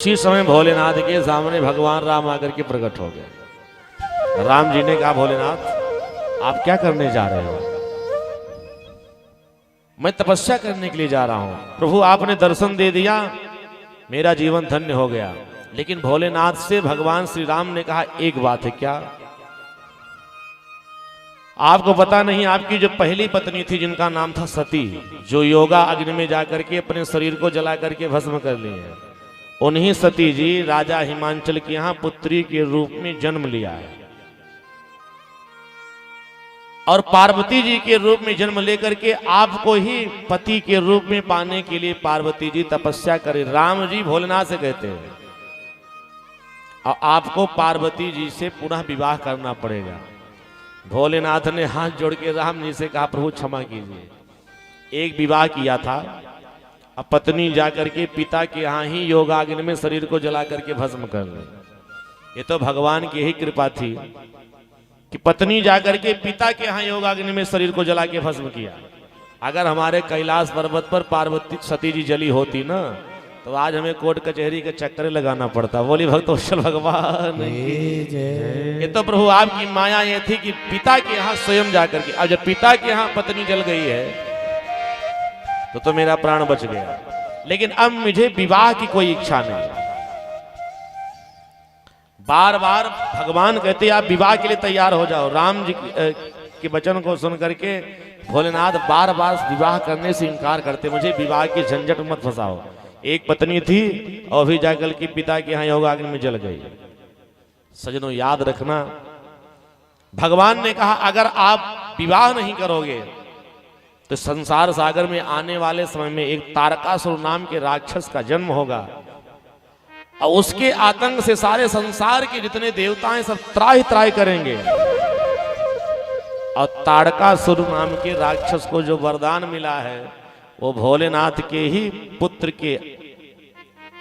उसी समय भोलेनाथ के सामने भगवान राम आकर के प्रकट हो गए। राम जी ने कहा, भोलेनाथ आप क्या करने जा रहे हो? मैं तपस्या करने के लिए जा रहा हूं। प्रभु आपने दर्शन दे दिया, मेरा जीवन धन्य हो गया। लेकिन भोलेनाथ से भगवान श्री राम ने कहा, एक बात है, क्या आपको पता नहीं, आपकी जो पहली पत्नी थी जिनका नाम था सती, जो योगा अग्नि में जाकर के अपने शरीर को जला करके भस्म कर ली है, उन्हीं सती जी राजा हिमांचल के यहां पुत्री के रूप में जन्म लिया है और पार्वती जी के रूप में जन्म लेकर के आपको ही पति के रूप में पाने के लिए पार्वती जी तपस्या करे। राम जी भोलेनाथ से कहते हैं और आपको पार्वती जी से पुनः विवाह करना पड़ेगा। भोलेनाथ ने हाथ जोड़ के राम जी से कहा, प्रभु क्षमा कीजिए, एक विवाह किया था, अब पत्नी जाकर के पिता के यहाँ ही योगाग्नि में शरीर को जला करके भस्म कर ले। ये तो भगवान की ही कृपा थी कि पत्नी जाकर के पिता के यहाँ योगाग्नि में शरीर को जला के भस्म किया। अगर हमारे कैलाश पर्वत पर पार्वती सती जी जली होती ना, तो आज हमें कोर्ट कचहरी के चक्कर लगाना पड़ता। बोली भक्तवत्सल भगवान की। ये तो प्रभु आपकी माया ये थी कि पिता के यहाँ स्वयं जाकर के, अब जब पिता के यहाँ पत्नी जल गई है तो मेरा प्राण बच गया। लेकिन अब मुझे विवाह की कोई इच्छा नहीं। बार बार भगवान कहते आप विवाह के लिए तैयार हो जाओ। राम जी के वचन को सुन करके भोलेनाथ बार बार विवाह करने से इनकार करते, मुझे विवाह की झंझट मत फंसाओ। एक पत्नी थी और भी जाकर के पिता के यहाँ योगाग्नि में जल गई। सजनों याद रखना, भगवान ने कहा अगर आप विवाह नहीं करोगे तो संसार सागर में आने वाले समय में एक तारकासुर नाम के राक्षस का जन्म होगा और उसके आतंक से सारे संसार के जितने देवता हैं सब त्राहि त्राहि करेंगे। और तारकासुर नाम के राक्षस को जो वरदान मिला है वो भोलेनाथ के ही पुत्र के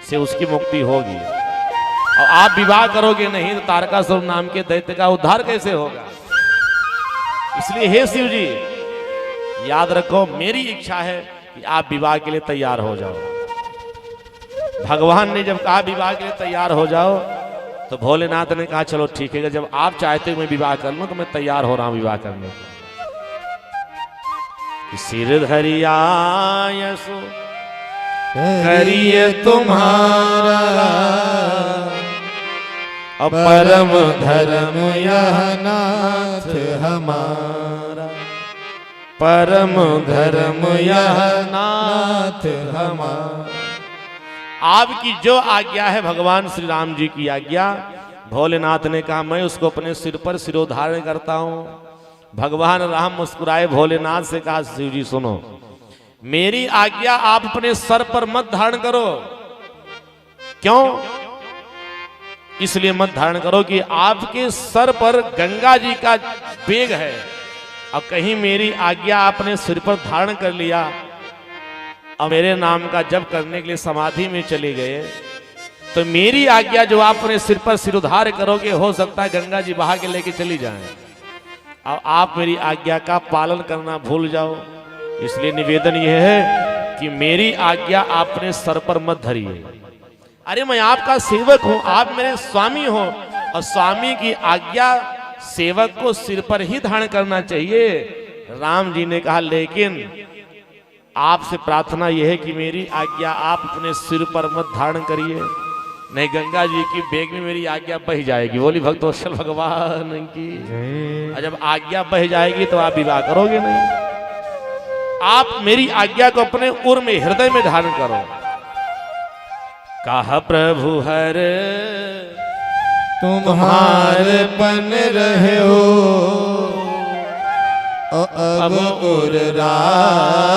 से उसकी मुक्ति होगी। और आप विवाह करोगे नहीं तो तारकासुर नाम के दैत्य का उद्धार कैसे होगा? इसलिए हे शिव जी याद रखो, मेरी इच्छा है कि आप विवाह के लिए तैयार हो जाओ। भगवान ने जब कहा विवाह के लिए तैयार हो जाओ तो भोलेनाथ ने कहा चलो ठीक है, जब आप चाहते हो मैं विवाह कर लूं तो मैं तैयार हो रहा हूं विवाह करने को। सिर धरियायसु करिए तुम्हारा, परम धर्म यह नाथ हमारा, परम धर्म यह नाथ हमारा। आपकी जो आज्ञा है भगवान श्री राम जी की आज्ञा, भोलेनाथ ने कहा मैं उसको अपने सिर पर सिरोधारण करता हूं। भगवान राम मुस्कुराए, भोलेनाथ से कहा शिव जी सुनो, मेरी आज्ञा आप अपने सर पर मत धारण करो। क्यों? इसलिए मत धारण करो कि आपके सर पर गंगा जी का बेग है और कहीं मेरी आज्ञा आपने सिर पर धारण कर लिया और मेरे नाम का जप करने के लिए समाधि में चले गए तो मेरी आज्ञा जो आपने सिर पर सिरोधार्य करोगे, हो सकता है गंगा जी बहा के लेके चली जाएं और आप मेरी आज्ञा का पालन करना भूल जाओ। इसलिए निवेदन यह है कि मेरी आज्ञा आपने सर पर मत धरिए। अरे मैं आपका सेवक हूं, आप मेरे स्वामी हो और स्वामी की आज्ञा सेवक को सिर पर ही धारण करना चाहिए। राम जी ने कहा लेकिन आपसे प्रार्थना यह है कि मेरी आज्ञा आप अपने सिर पर मत धारण करिए, नहीं गंगा जी की बेग में मेरी आज्ञा बह जाएगी। बोली भक्तवत्सल भगवान की। और जब आज्ञा बह जाएगी तो आप विवाह करोगे नहीं। आप मेरी आज्ञा को अपने उर में हृदय में धारण करो। कहा प्रभु हर तुम्हारे बन रहे हो अब उर